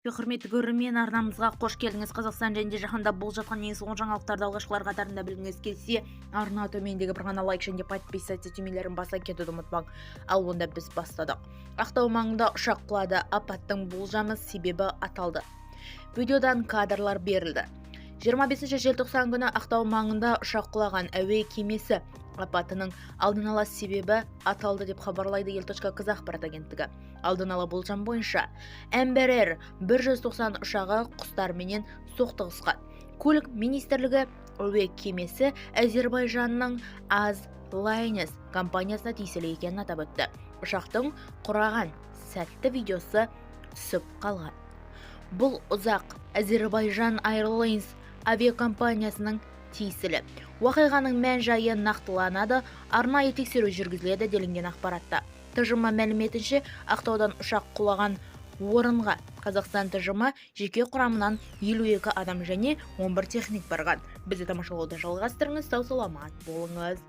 Құрметті көрермен, арнамызға қош келдіңіз. Қазақстан және жаһанда болып жатқан ең соңғы жаңалықтарды алғашқылар қатарында білгіңіз келсе, арна төмендегі бір ғана лайк және подписаться түймелерін баса кетуді ұмытпаң. Ал онда біз бастадық. Ақтау маңында ұшақ құлады, апаттың болжамы себебі аталды. Видеодан кадрлар берілді. 25 желтоқсан күні Ақтау маңында ұшақ құлаған, әуе кемесі апатының алдын ала себебі аталды деп хабарлайды ел.кз ақпарат агенттігі. Алдын ала болжам бойынша Embraer 190 ұшағы құстарменен соқтығысқан. Көлік министрлігі әуе кемесі Әзербайжанның Azlines компаниясына тиесілі екенін атап өтті. Ұшақтың құраған сәтті видеосы түсіп қалған. Бұл ұзақ Azerbaycan Airlines авиакомпаниясының тиесілі. Уақиғаның мән-жайы нақтыланады, арнайы тексеру жүргізіледі делінген ақпаратта. ТЖМ мәліметінше, Ақтаудан ұшақ құлаған орынға Қазақстан ТЖМ жеке құрамынан 52 адам және 11 техник барған. Бізді тамашалауды жалғастырыңыз, сау саламат болыңыз.